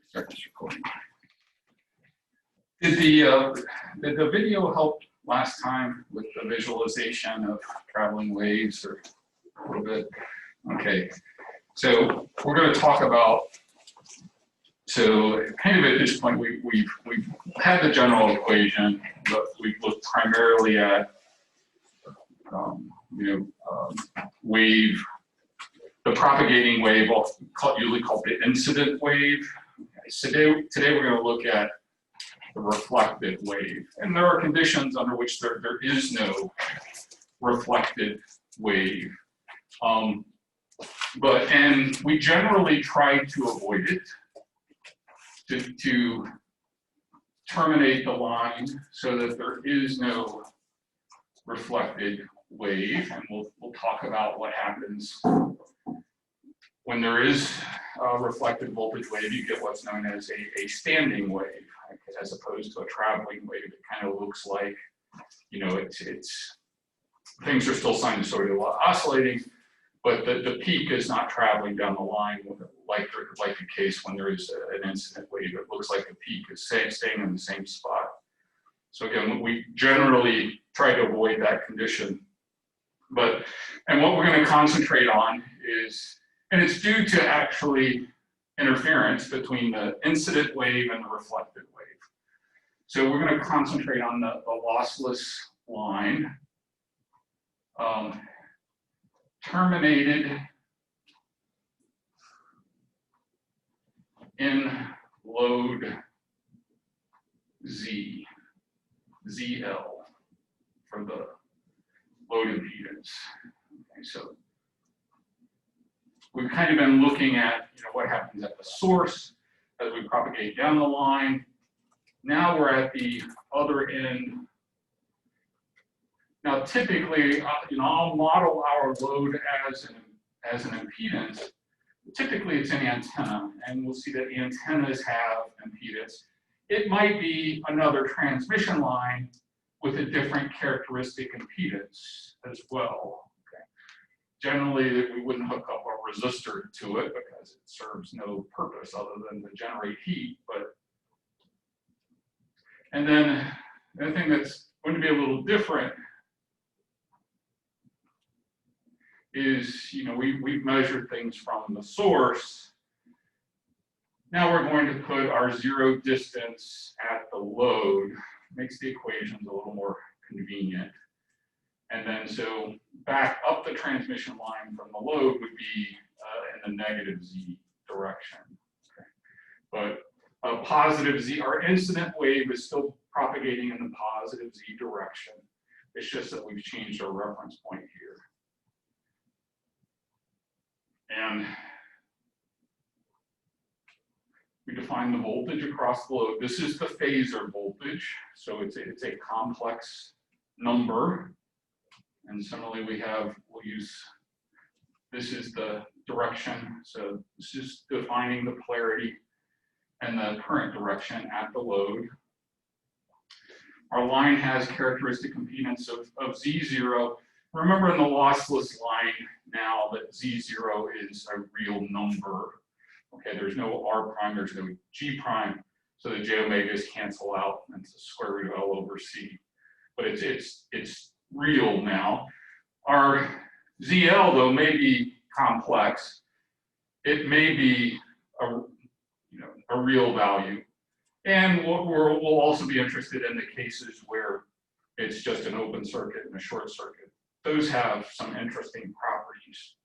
Start this recording. Did the video help last time with the visualization of traveling waves, or a little bit? Okay, so we're going to talk about. So kind of at this point, we've had the general equation, but we've looked primarily at wave, the propagating wave, usually called the incident wave. Okay, so today we're going to look at the reflected wave, and there are conditions under which there is no reflected wave, and we generally try to avoid it. To terminate the line so that there is no reflected wave, and we'll talk about what happens when there is a reflected voltage wave. You get what's known as a standing wave, as opposed to a traveling wave. It kind of looks like, it's things are still sinusoidal oscillating, but the peak is not traveling down the line like the case when there is an incident wave. It looks like the peak is staying in the same spot. So again, we generally try to avoid that condition. And what we're going to concentrate on is, and it's due to actually interference between the incident wave and the reflected wave. So we're going to concentrate on the lossless line, terminated in load ZL for the load impedance. Okay, so we've kind of been looking at what happens at the source as we propagate down the line. Now we're at the other end. Now typically, I'll model our load as an impedance. Typically, it's an antenna, and we'll see that the antennas have impedance. It might be another transmission line with a different characteristic impedance as well. Okay. Generally, we wouldn't hook up a resistor to it because it serves no purpose other than to generate heat. And then the thing that's going to be a little different is, we've measured things from the source. Now we're going to put our zero distance at the load. Makes the equations a little more convenient. And then so back up the transmission line from the load would be in the negative Z direction. Okay. But a positive Z, our incident wave is still propagating in the positive Z direction. It's just that we've changed our reference point here. And we define the voltage across the load. This is the phasor voltage, so it's a complex number. And similarly, we'll use, this is the direction, so this is defining the polarity and the current direction at the load. Our line has characteristic impedance of Z0. Remember in the lossless line now that Z0 is a real number. Okay, there's no R prime, there's no G prime, so the J omegas cancel out, and it's the square root of L over C. But it's real now. Our ZL though may be complex. It may be a real value, and we'll also be interested in the cases where it's just an open circuit and a short circuit. Those have some interesting properties.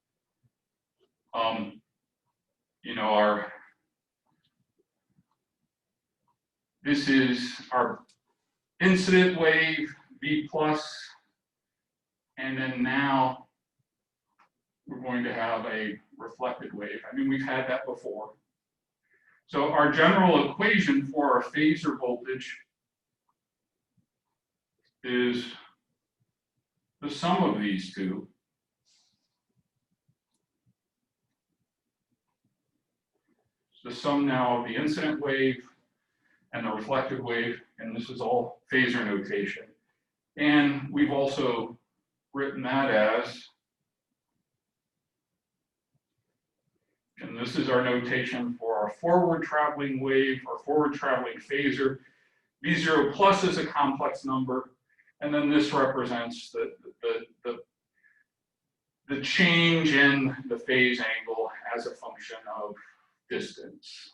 This is our incident wave, V plus, and then now we're going to have a reflected wave. We've had that before. So our general equation for our phasor voltage is the sum of these two. The sum now of the incident wave and the reflected wave, and this is all phasor notation. And we've also written that as, and this is our notation for our forward traveling wave, our forward traveling phasor. V0 plus is a complex number, and then this represents the change in the phase angle as a function of distance.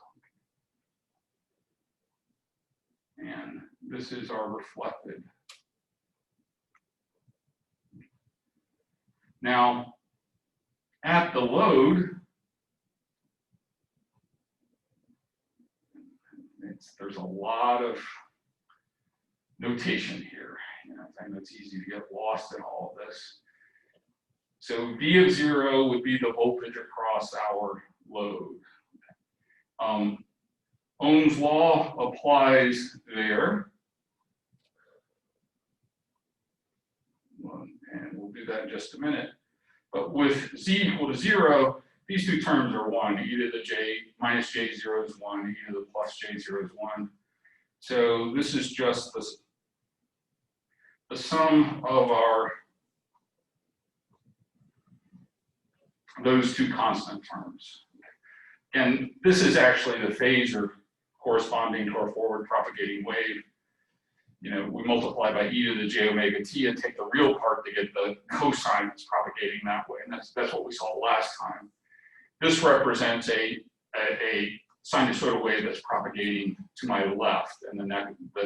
And this is our reflected. Now, at the load, there's a lot of notation here. I know it's easy to get lost in all of this. So V of 0 would be the voltage across our load. Ohm's law applies there. And we'll do that in just a minute. But with Z equal to 0, these two terms are 1. E to the J minus J0 is 1. E to the plus J0 is 1. So this is just the sum of those two constant terms. And this is actually the phasor corresponding to our forward propagating wave. We multiply by e to the j omega t and take the real part to get the cosine that's propagating that way. And that's what we saw last time. This represents a sinusoidal wave that's propagating to my left in the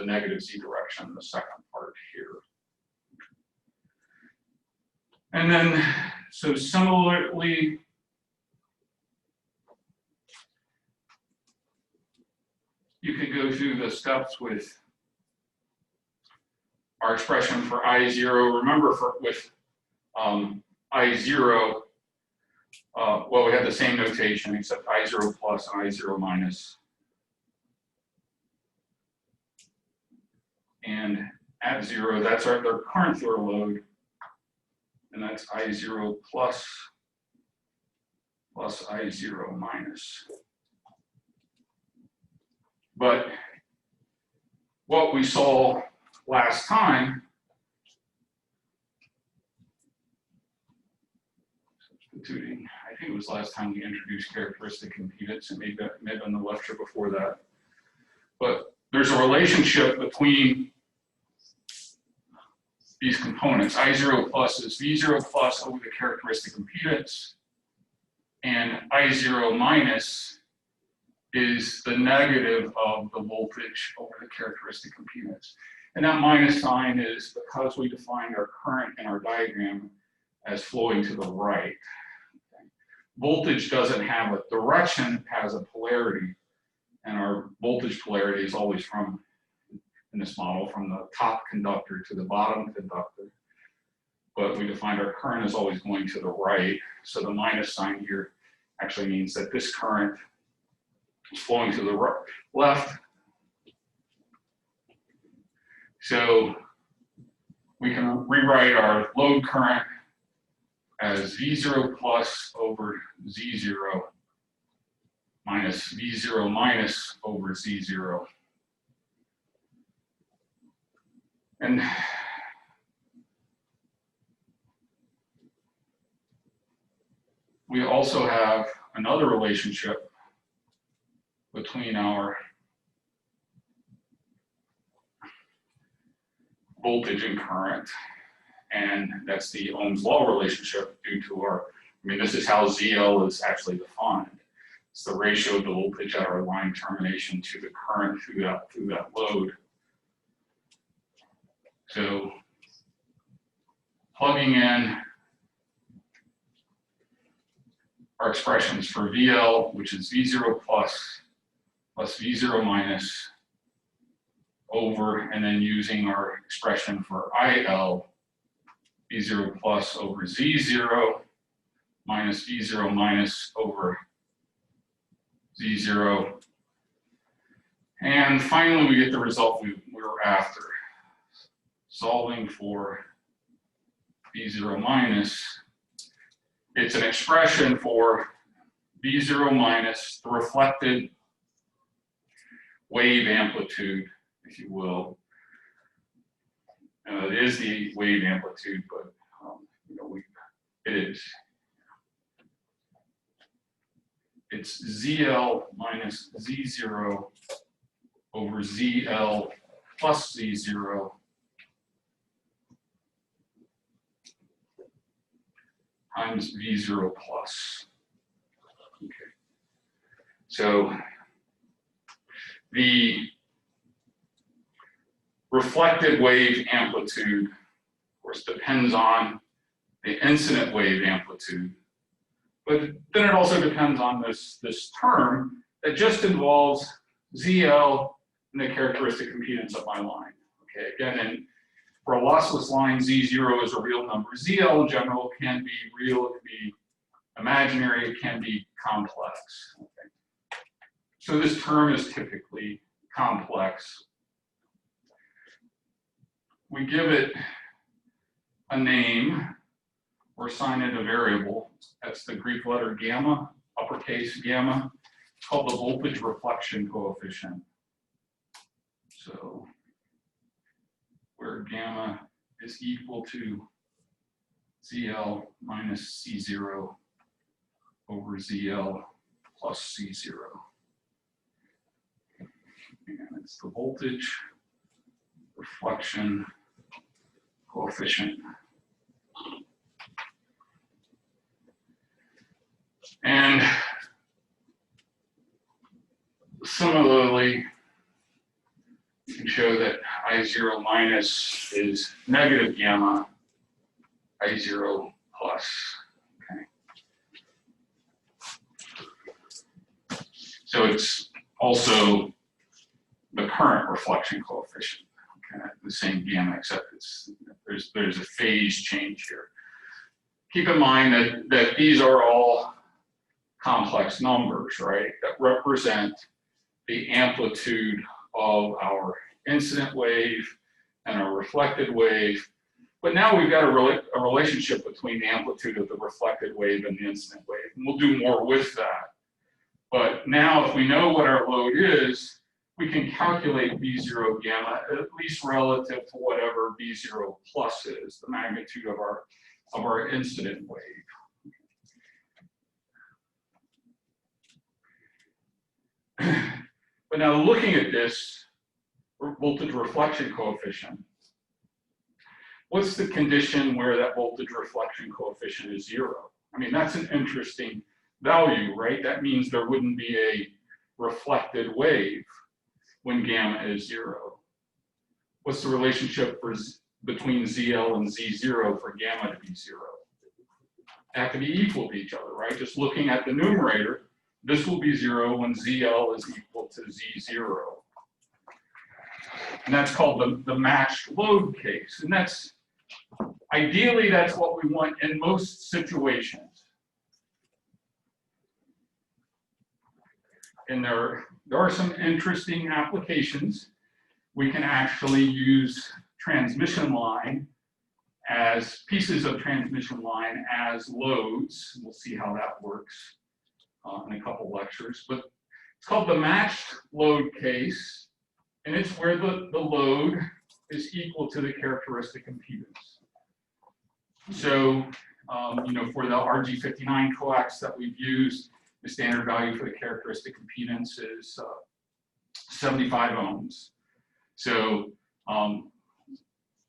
negative z direction, the second part here. And then, so similarly, you could go through the steps with our expression for I0. Remember, with I0, well, we have the same notation except I0 plus and I0 minus. And at 0, that's their current through our load. And that's I0 plus I0 minus. But what we saw last time, substituting, I think it was last time we introduced characteristic impedance, and maybe in the lecture before that. But there's a relationship between these components. I0 plus is V0 plus over the characteristic impedance, and I0 minus is the negative of the voltage over the characteristic impedance. And that minus sign is because we defined our current in our diagram as flowing to the right. Okay. Voltage doesn't have a direction, it has a polarity. And our voltage polarity is always in this model, from the top conductor to the bottom conductor. But we defined our current as always going to the right. So the minus sign here actually means that this current is flowing to the left. So we can rewrite our load current as V0 plus over Z0 minus V0 minus over Z0. And we also have another relationship between our voltage and current, and that's the Ohm's law relationship due to this is how ZL is actually defined. It's the ratio of the voltage at our line termination to the current through that load. So plugging in our expressions for VL, which is V0 plus V0 minus over, and then using our expression for IL, V0 plus over Z0 minus V0 minus over Z0. And finally, we get the result we were after. Solving for V0 minus, it's an expression for V0 minus, the reflected wave amplitude, if you will. It is the wave amplitude, but it is. it's ZL minus Z0 over ZL plus Z0 times V0 plus. Okay. So the reflected wave amplitude, of course, depends on the incident wave amplitude, but then it also depends on this term that just involves ZL and the characteristic impedance of my line. Okay, again, and for a lossless line, Z0 is a real number. ZL in general can be real, it can be imaginary, it can be complex. Okay. So this term is typically complex. We give it a name or assign it a variable. That's the Greek letter gamma, uppercase gamma. It's called the voltage reflection coefficient. So where gamma is equal to ZL minus C0 over ZL plus C0. And it's the voltage reflection coefficient. And similarly, you can show that I0 minus is negative gamma, I0 plus. Okay. So it's also the current reflection coefficient. Okay. The same gamma, except there's a phase change here. Keep in mind that these are all complex numbers, right, that represent the amplitude of our incident wave and our reflected wave. But now we've got a relationship between the amplitude of the reflected wave and the incident wave. And we'll do more with that. But now if we know what our load is, we can calculate V0 gamma at least relative to whatever V0 plus is, the magnitude of our incident wave. But now looking at this voltage reflection coefficient, what's the condition where that voltage reflection coefficient is 0? I mean, that's an interesting value, right? That means there wouldn't be a reflected wave when gamma is 0. What's the relationship between ZL and Z0 for gamma to be 0? They have to be equal to each other, right? Just looking at the numerator, this will be 0 when ZL is equal to Z0. And that's called the matched load case. And that's, ideally, that's what we want in most situations. And there are some interesting applications. We can actually use transmission line as pieces of transmission line as loads. We'll see how that works in a couple lectures. But it's called the matched load case, and it's where the load is equal to the characteristic impedance. So, for the RG59 coax that we've used, the standard value for the characteristic impedance is 75 ohms. So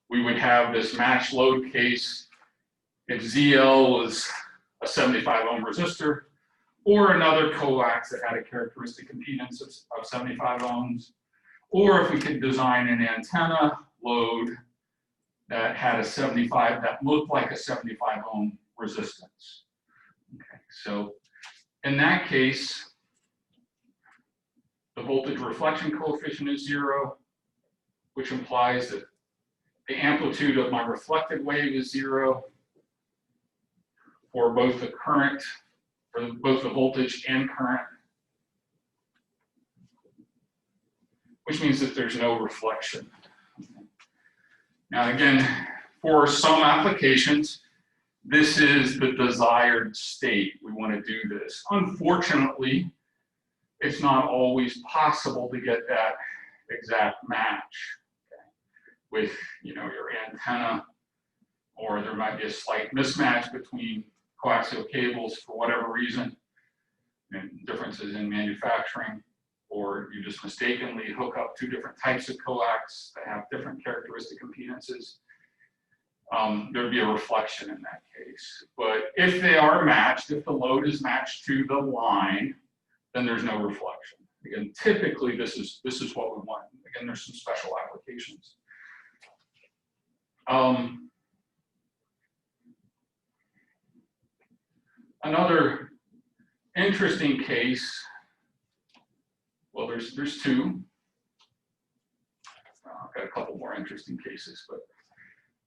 we would have this matched load case if ZL was a 75 ohm resistor, or another coax that had a characteristic impedance of 75 ohms, or if we could design an antenna load that had a 75, that looked like a 75 ohm resistance. Okay, so in that case, the voltage reflection coefficient is 0, which implies that the amplitude of my reflected wave is 0 for both the current, for both the voltage and current, which means that there's no reflection. Now again, for some applications, this is the desired state. We want to do this. Unfortunately, it's not always possible to get that exact match, okay, with your antenna, or there might be a slight mismatch between coaxial cables for whatever reason. and differences in manufacturing, or you just mistakenly hook up two different types of coax that have different characteristic impedances, there'd be a reflection in that case. But if they are matched, if the load is matched to the line, then there's no reflection. Again, typically this is what we want. Again, there's some special applications. Another interesting case, well, there's two. I've got a couple more interesting cases, but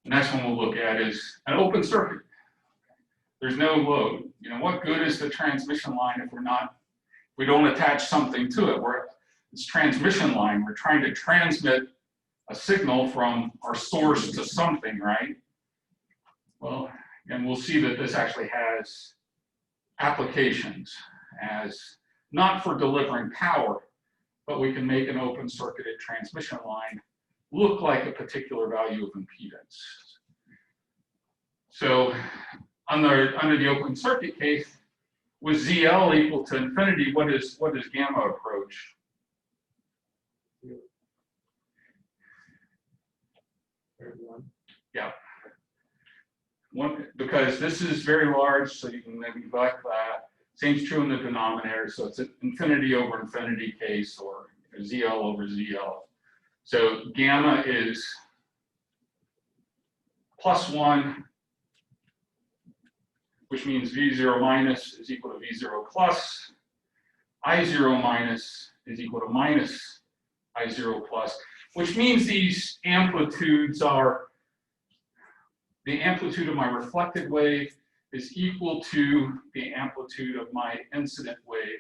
the next one we'll look at is an open circuit. There's no load. You know, what good is the transmission line if we don't attach something to it? It's transmission line. We're trying to transmit a signal from our source to something, right? Well, and we'll see that this actually has applications as not for delivering power, but we can make an open circuited transmission line look like a particular value of impedance. So under the open circuit case, with ZL equal to infinity, what is gamma approach? Yeah. Because this is very large, so you can neglect that. Same is true in the denominator, so it's an infinity over infinity case, or ZL over ZL. So gamma is +1, which means V0 minus is equal to V0 plus. I0 minus is equal to minus I0 plus, which means these amplitudes are, the amplitude of my reflected wave is equal to the amplitude of my incident wave.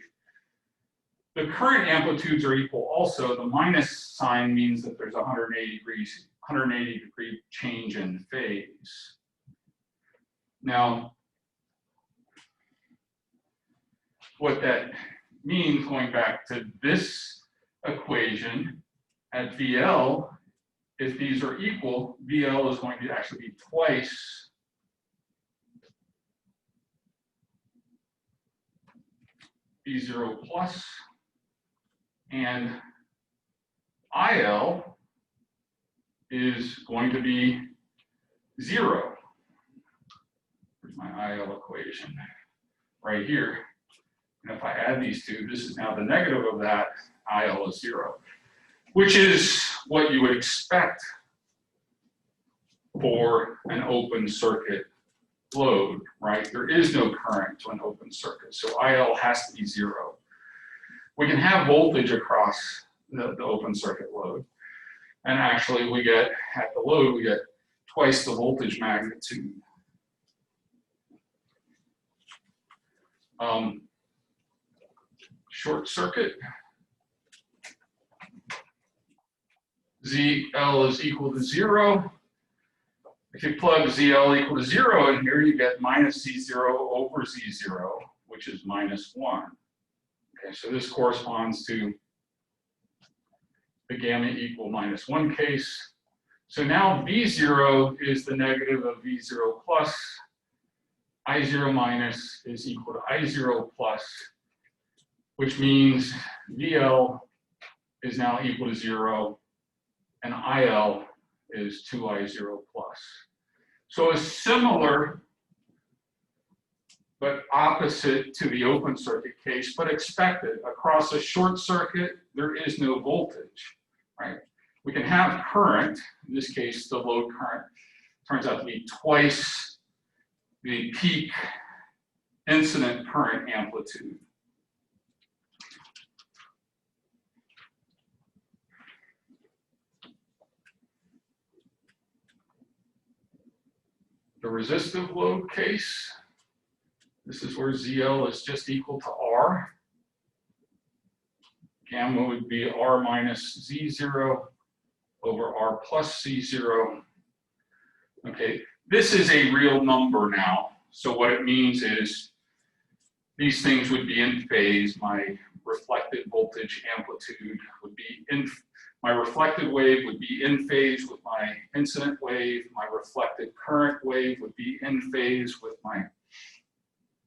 The current amplitudes are equal also. The minus sign means that there's a 180 degree change in phase. Now, what that means, going back to this equation, at VL, if these are equal, VL is going to actually be twice V0 plus, and IL is going to be 0. Here's my IL equation right here. And if I add these two, this is now the negative of that, IL is 0. Which is what you would expect for an open circuit load, right? There is no current to an open circuit, so IL has to be 0. We can have voltage across the open circuit load, and actually we get, at the load, we get twice the voltage magnitude. Short circuit. ZL is equal to 0. If you plug ZL equal to 0 in here, you get minus Z0 over Z0, which is minus 1. Okay, so this corresponds to the gamma equal minus 1 case. So now V0 is the negative of V0 plus. I0 minus is equal to I0 plus, which means VL is now equal to 0. And IL is 2I0 plus. So a similar but opposite to the open circuit case, but expected. Across a short circuit, there is no voltage, right? We can have current, in this case, the load current turns out to be twice the peak incident current amplitude. The resistive load case, this is where ZL is just equal to R. Gamma would be R minus Z0 over R plus Z0. Okay, this is a real number now. So what it means is these things would be in phase. My reflected voltage amplitude would be in, my reflected wave would be in phase with my incident wave. My reflected current wave would be in phase with my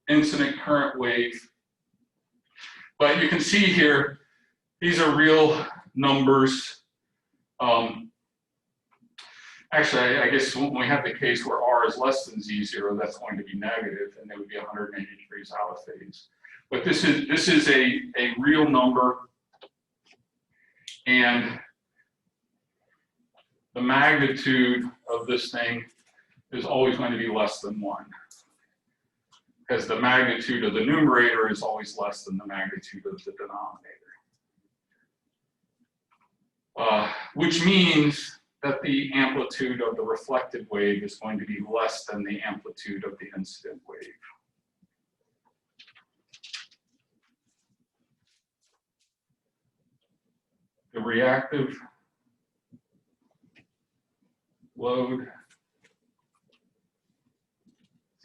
incident current wave. But you can see here, these are real numbers. Actually, I guess when we have the case where R is less than Z0, that's going to be negative, and they would be 180 degrees out of phase. But this is a real number, and the magnitude of this thing is always going to be less than 1. Because the magnitude of the numerator is always less than the magnitude of the denominator. Which means that the amplitude of the reflected wave is going to be less than the amplitude of the incident wave. The reactive load,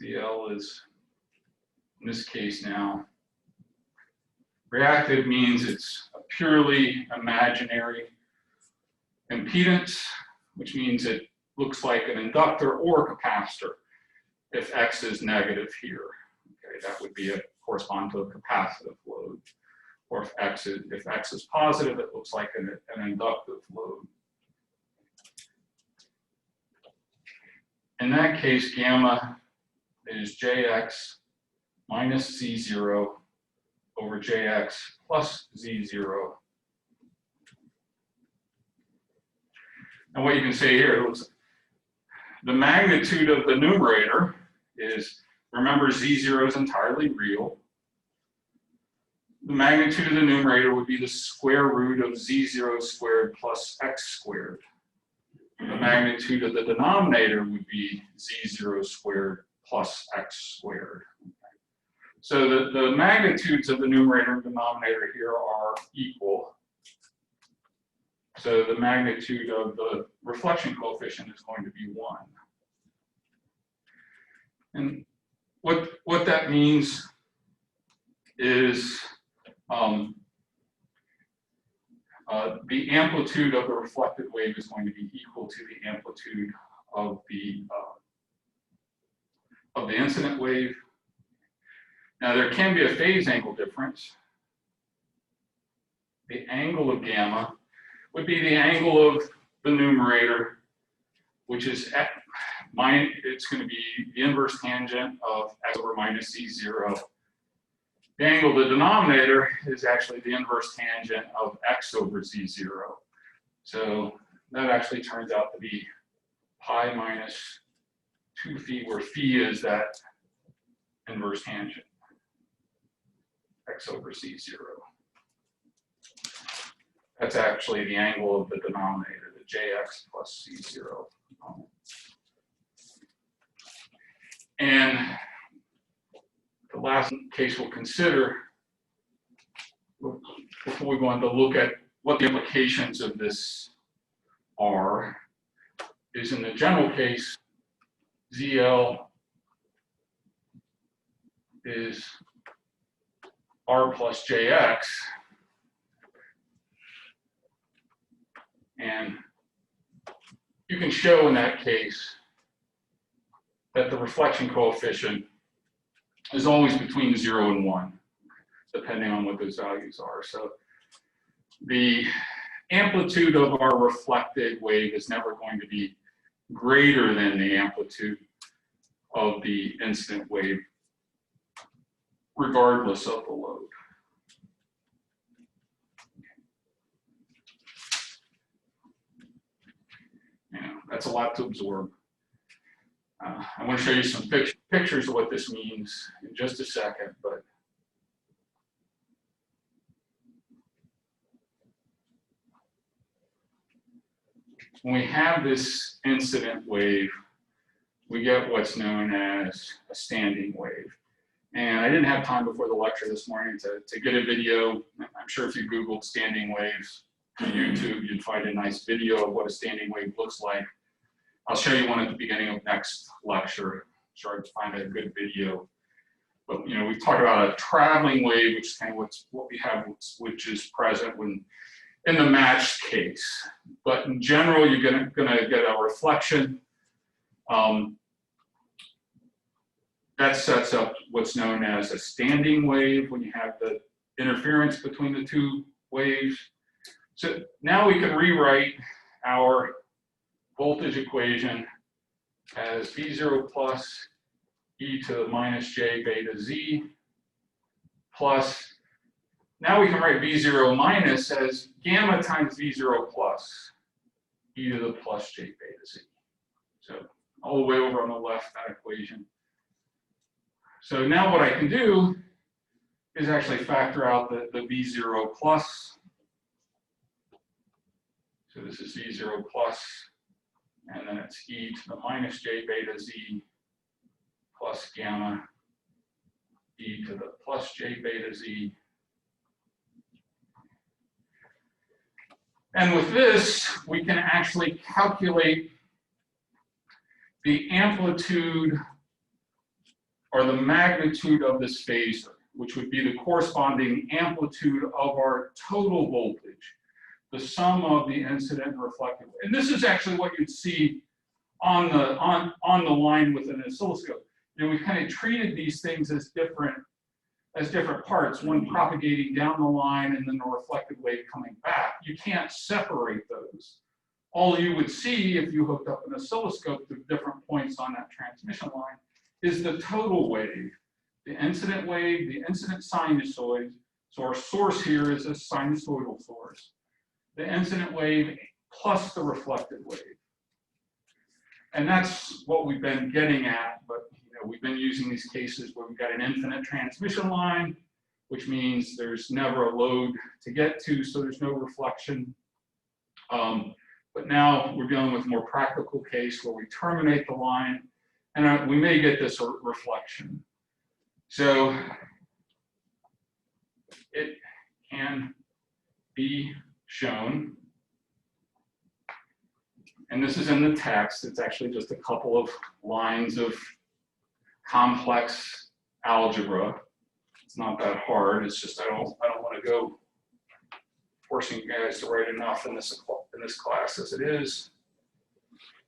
ZL is, in this case now, reactive means it's a purely imaginary impedance, which means it looks like an inductor or a capacitor if X is negative here. Okay, that would be correspond to a capacitive load. Or if X is positive, it looks like an inductive load. In that case, gamma is Jx minus Z0 over Jx plus Z0. And what you can see here, it looks, the magnitude of the numerator is, remember Z0 is entirely real. The magnitude of the numerator would be the square root of Z0 squared plus X squared. The magnitude of the denominator would be Z0 squared plus X squared. So the magnitudes of the numerator and denominator here are equal. So the magnitude of the reflection coefficient is going to be 1. And what that means is the amplitude of the reflected wave is going to be equal to the amplitude of the incident wave. Now there can be a phase angle difference. The angle of gamma would be the angle of the numerator, which is it's going to be the inverse tangent of X over minus Z0. The angle of the denominator is actually the inverse tangent of X over Z0. So that actually turns out to be pi minus 2 phi, where phi is that inverse tangent, X over Z0. That's actually the angle of the denominator, the Jx plus Z0 component. And the last case we'll consider, before we go on to look at what the implications of this are, is in the general case, ZL is R plus Jx, and you can show in that case that the reflection coefficient is always between 0 and 1, depending on what those values are. So the amplitude of our reflected wave is never going to be greater than the amplitude of the incident wave, regardless of the load. That's a lot to absorb. I want to show you some pictures of what this means in just a second, but when we have this incident wave, we get what's known as a standing wave. And I didn't have time before the lecture this morning to get a video. I'm sure if you Googled standing waves on YouTube, you'd find a nice video of what a standing wave looks like. I'll show you one at the beginning of next lecture. Try to find a good video. But we talk about a traveling wave, which is kind of what we have, which is present when in the matched case. But in general, you're going to get a reflection. That sets up what's known as a standing wave when you have the interference between the two waves. So now we can rewrite our voltage equation as V0 plus e to the minus j beta z plus, now we can write V0 minus as gamma times V0 plus e to the plus j beta z. So all the way over on the left, that equation. So now what I can do is actually factor out the V0 plus. So this is V0 plus, and then it's e to the minus j beta z plus gamma e to the plus j beta z. And with this, we can actually calculate the amplitude or the magnitude of this phasor, which would be the corresponding amplitude of our total voltage, the sum of the incident and reflected. And this is actually what you'd see on the line with an oscilloscope. You know, we kind of treated these things as different parts, one propagating down the line and then the reflected wave coming back. You can't separate those. All you would see if you hooked up an oscilloscope to different points on that transmission line is the total wave, the incident wave, the incident sinusoid. So our source here is a sinusoidal source. The incident wave plus the reflected wave. And that's what we've been getting at, but we've been using these cases where we've got an infinite transmission line, which means there's never a load to get to, so there's no reflection. But now we're dealing with a more practical case where we terminate the line, and we may get this reflection. So it can be shown, and this is in the text, it's actually just a couple of lines of complex algebra. It's not that hard. It's just I don't want to go forcing you guys to write enough in this class as it is.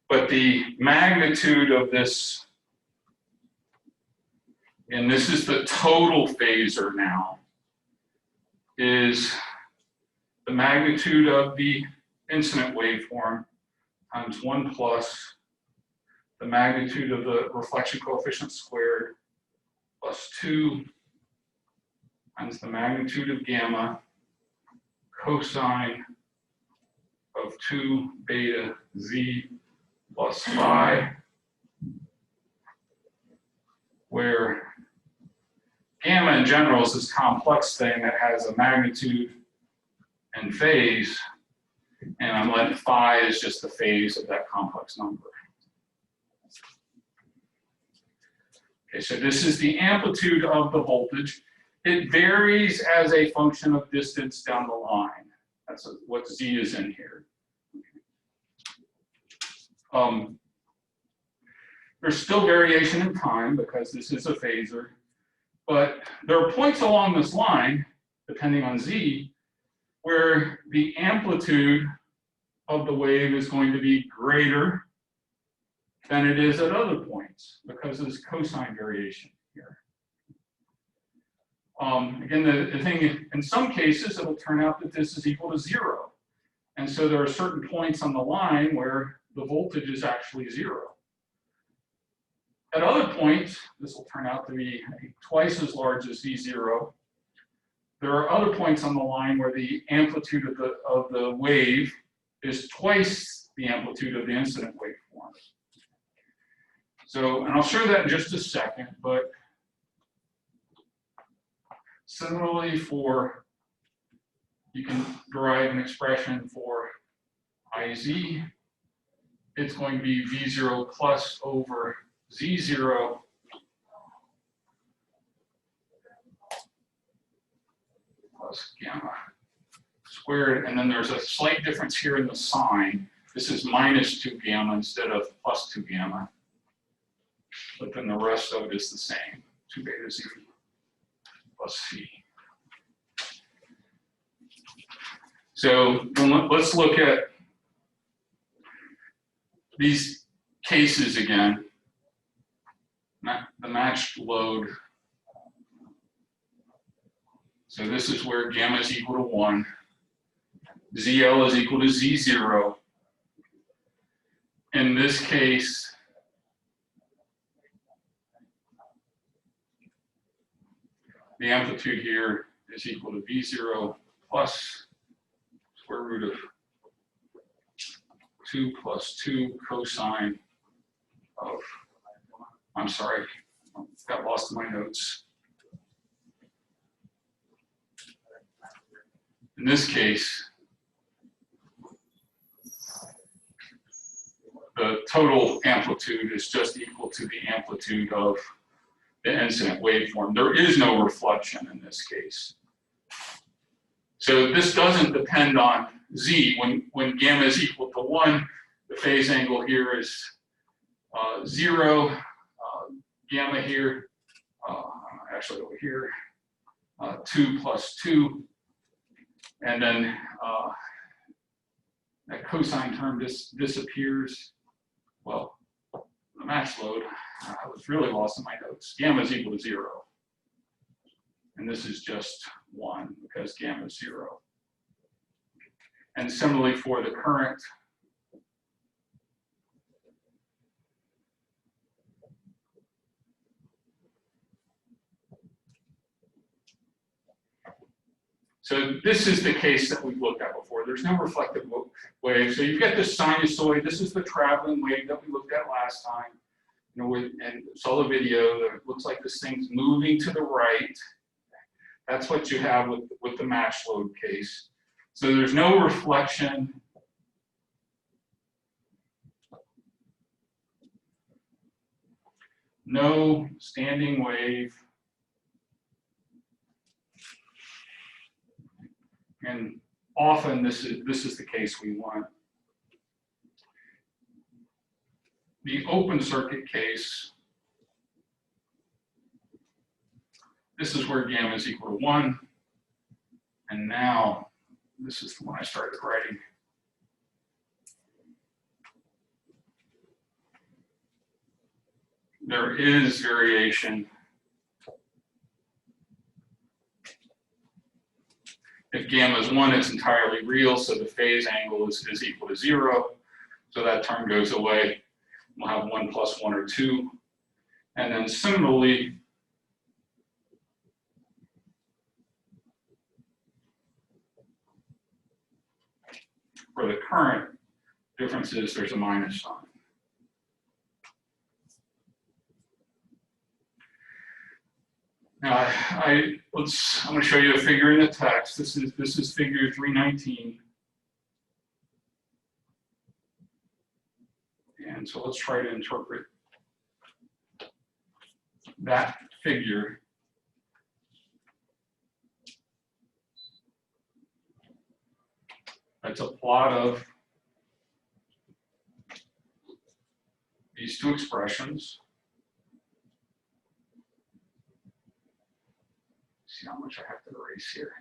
But the magnitude of this, and this is the total phasor now, is the magnitude of the incident waveform times 1 plus the magnitude of the reflection coefficient squared plus 2 times the magnitude of gamma cosine of 2 beta z plus phi, where gamma in general is this complex thing that has a magnitude and phase, and I'm letting phi is just the phase of that complex number. Okay, so this is the amplitude of the voltage. It varies as a function of distance down the line. That's what z is in here. There's still variation in time because this is a phasor, but there are points along this line, depending on z, where the amplitude of the wave is going to be greater than it is at other points because there's cosine variation here. Again, the thing, in some cases, it'll turn out that this is equal to 0. And so there are certain points on the line where the voltage is actually 0. At other points, this will turn out to be twice as large as Z0. There are other points on the line where the amplitude of the wave is twice the amplitude of the incident waveform. So, and I'll show that in just a second, but similarly you can derive an expression for IZ. It's going to be V0 plus over Z0 plus gamma squared, and then there's a slight difference here in the sign. This is minus 2 gamma instead of plus 2 gamma, but then the rest of it is the same, 2 beta Z plus C. So let's look at these cases again. The matched load So this is where gamma is equal to 1. ZL is equal to Z0. In this case, the amplitude here is equal to V0 plus square root of 2 plus 2 cosine of, I'm sorry, got lost in my notes. In this case, the total amplitude is just equal to the amplitude of the incident waveform. There is no reflection in this case. So this doesn't depend on Z. When gamma is equal to 1, the phase angle here is 0. Gamma here, actually over here, 2 plus 2. And then that cosine term disappears. Well, the match load, I was really lost in my notes. Gamma is equal to 0. And this is just 1 because gamma is 0. And similarly for the current, so this is the case that we've looked at before. There's no reflective wave. So you get this sinusoid. This is the traveling wave that we looked at last time. You know, and saw the video. That it looks like this thing's moving to the right. That's what you have with the match load case. So there's no reflection. No standing wave. And often this is the case we want. The open circuit case, this is where gamma is equal to 1. And now, this is the one I started writing. There is variation. If gamma is 1, it's entirely real, so the phase angle is equal to 0. So that term goes away. We'll have 1 plus 1 or 2. And then similarly, for the current, difference is there's a minus sign. Now, I'm going to show you a figure in the text. This is figure 319. And so let's try to interpret that figure. That's a plot of these two expressions. See how much I have to erase here.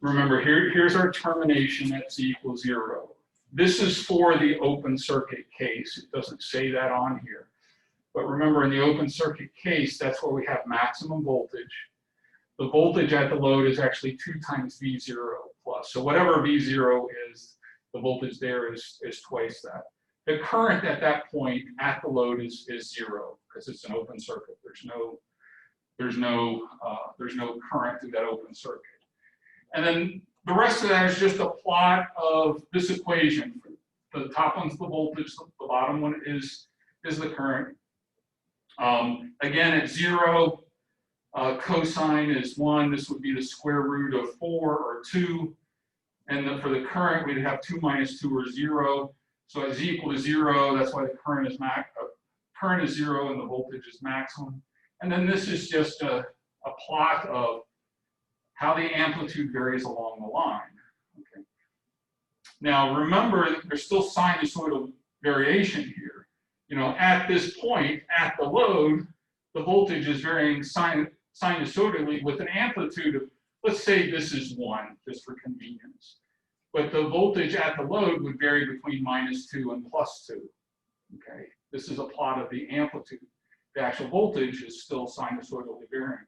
Remember, here's our termination at z equals 0. This is for the open circuit case. It doesn't say that on here. But remember, in the open circuit case, that's where we have maximum voltage. The voltage at the load is actually 2 times V0 plus. So whatever V0 is, the voltage there is twice that. The current at that point at the load is 0 because it's an open circuit. There's no current through that open circuit. And then the rest of that is just a plot of this equation. The top one's the voltage, the bottom one is the current. Again, at 0, cosine is 1. This would be the square root of 4 or 2. And then for the current, we'd have 2 minus 2 or 0. So at z equal to 0, that's why the current is current is 0 and the voltage is maximum. And then this is just a plot of how the amplitude varies along the line. Okay. Now remember, there's still sinusoidal variation here. You know, at this point, at the load, the voltage is varying sinusoidally with an amplitude of, let's say this is 1, just for convenience. But the voltage at the load would vary between -2 and +2. Okay, this is a plot of the amplitude. The actual voltage is still sinusoidally varying.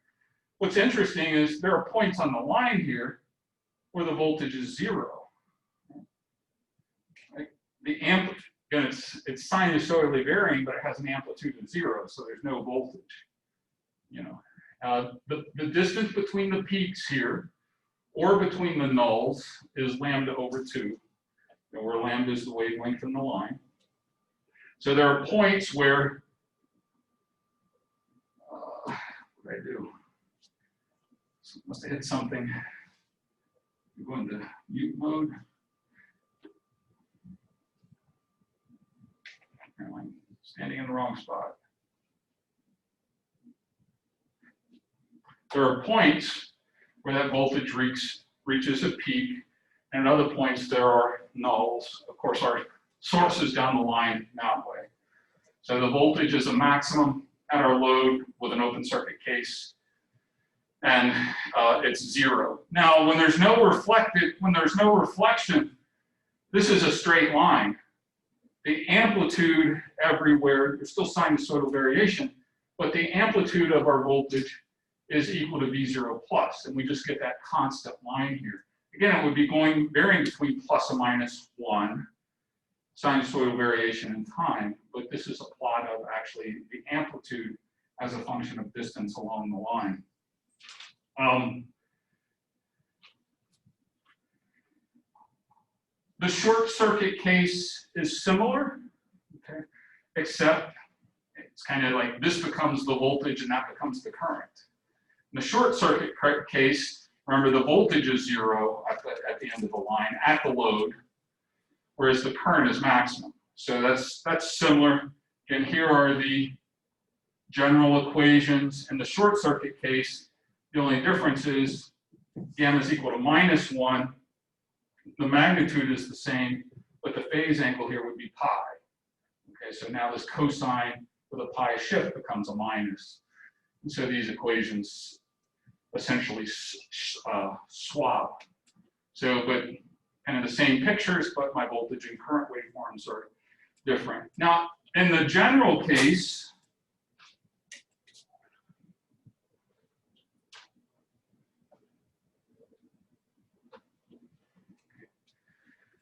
What's interesting is there are points on the line here where the voltage is 0. Right? The amplitude, again, it's sinusoidally varying, but it has an amplitude of 0, so there's no voltage. You know, the distance between the peaks here, or between the nulls, is lambda over 2, where lambda is the wavelength in the line. So there are points where, what did I do? Must have hit something. Go into mute mode. I'm standing in the wrong spot. There are points where that voltage reaches a peak, and at other points there are nulls. Of course, our source is down the line that way. So the voltage is a maximum at our load with an open circuit case, and it's 0. Now, when there's no reflection, this is a straight line. The amplitude everywhere, there's still sinusoidal variation, but the amplitude of our voltage is equal to V0 plus, and we just get that constant line here. Again, it would be varying between plus or minus 1 sinusoidal variation in time, but this is a plot of actually the amplitude as a function of distance along the line. The short circuit case is similar, okay, except it's kind of like this becomes the voltage and that becomes the current. In the short circuit case, remember the voltage is 0 at the end of the line at the load, whereas the current is maximum. So that's similar. And here are the general equations. In the short circuit case, the only difference is gamma is equal to -1. The magnitude is the same, but the phase angle here would be pi. Okay, so now this cosine with a pi shift becomes a minus. And so these equations essentially swap. So, but kind of the same pictures, but my voltage and current waveforms are different. Now, in the general case,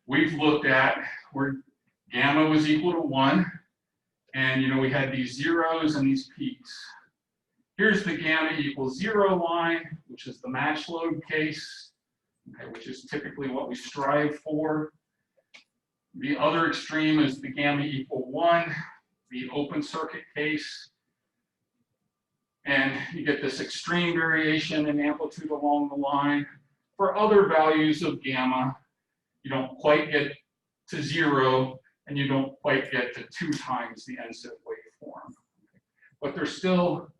we've looked at where gamma was equal to 1, and we had these zeros and these peaks. Here's the gamma equals 0 line, which is the match load case, okay, which is typically what we strive for. The other extreme is the gamma equal 1, the open circuit case. And you get this extreme variation in amplitude along the line. For other values of gamma, you don't quite get to 0, and you don't quite get to 2 times the NSIP waveform. But there's still,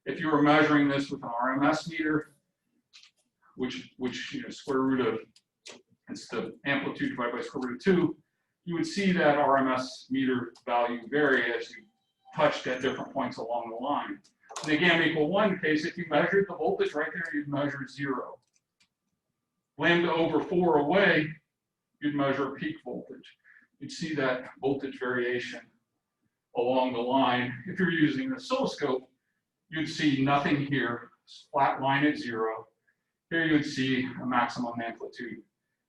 if you were measuring this with an RMS meter, which square root of, it's the amplitude divided by square root of 2, you would see that RMS meter value vary as you touched at different points along the line. In the gamma equal 1 case, if you measured the voltage right there, you'd measure 0. Lambda over 4 away, you'd measure peak voltage. You'd see that voltage variation along the line. If you're using an oscilloscope, you'd see nothing here, flat line at 0. Here you'd see a maximum amplitude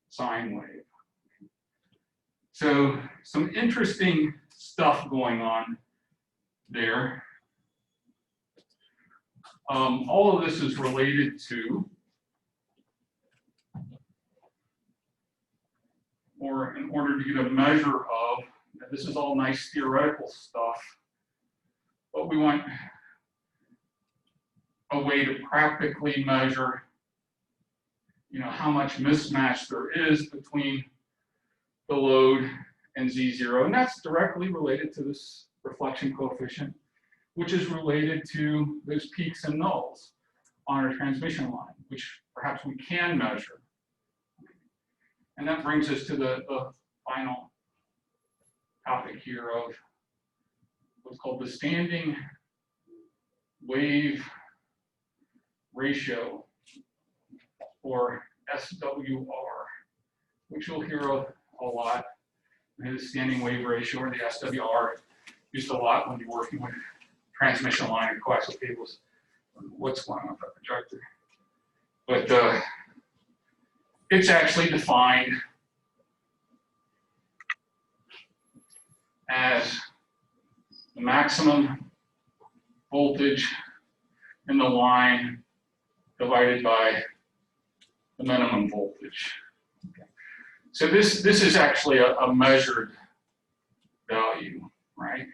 sine wave. So some interesting stuff going on there. All of this is related to, or in order to get a measure of, this is all nice theoretical stuff, but we want a way to practically measure, how much mismatch there is between the load and Z0, and that's directly related to this reflection coefficient, which is related to those peaks and nulls on our transmission line. which perhaps we can measure. And that brings us to the final topic here of what's called the standing wave ratio, or SWR, which you'll hear a lot. The standing wave ratio, or the SWR, used a lot when you're working with transmission line and coaxial cables. What's going on with that projector? But it's actually defined as the maximum voltage in the line divided by the minimum voltage. Okay. So this is actually a measured value, right?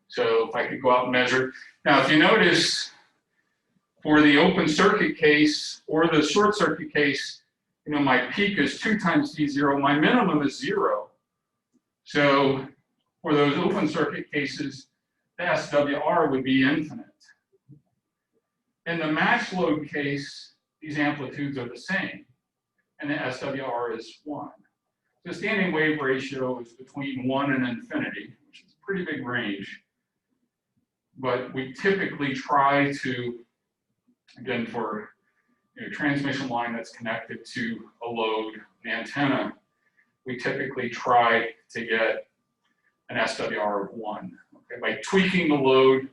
So if I could go out and measure. Now, if you notice, for the open circuit case or the short circuit case, you know, my peak is 2 times D0, my minimum is 0. So for those open circuit cases, the SWR would be infinite. In the match load case, these amplitudes are the same, and the SWR is 1. The standing wave ratio is between 1 and infinity, which is a pretty big range. But we typically try to, again, for transmission line that's connected to a load, an antenna, we typically try to get an SWR of 1. Okay? By tweaking the load,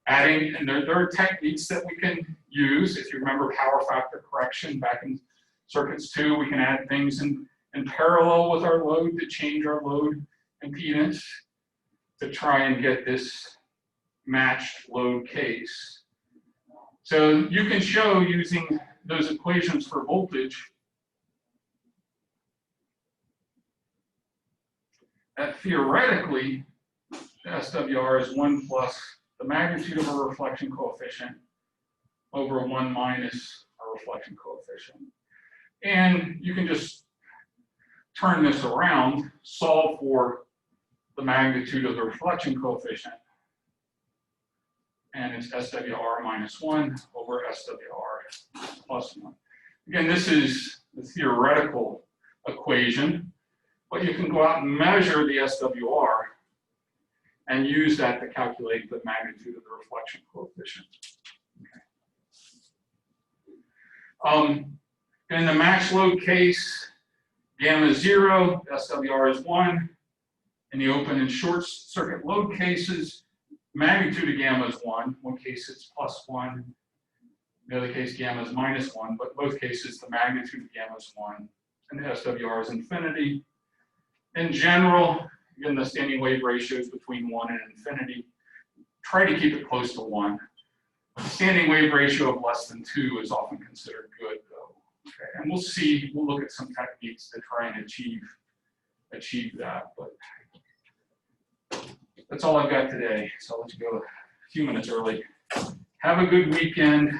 adding, and there are techniques that we can use. If you remember power factor correction back in circuits 2, we can add things in parallel with our load to change our load impedance to try and get this matched load case. So you can show using those equations for voltage that theoretically the SWR is 1 plus the magnitude of a reflection coefficient over 1 minus a reflection coefficient. And you can just turn this around, solve for the magnitude of the reflection coefficient. And it's SWR minus 1 over SWR plus 1. Again, this is the theoretical equation, but you can go out and measure the SWR and use that to calculate the magnitude of the reflection coefficient. Okay. In the match load case, gamma is 0, SWR is 1. In the open and short circuit load cases, magnitude of gamma is 1. One case it's plus 1. The other case gamma is minus 1. But both cases the magnitude of gamma is 1. And the SWR is infinity. In general, again, the standing wave ratio is between 1 and infinity. Try to keep it close to 1. The standing wave ratio of less than 2 is often considered good, though. Okay, and we'll look at some techniques to try and achieve that. But that's all I've got today. So I'll let you go a few minutes early. Have a good weekend.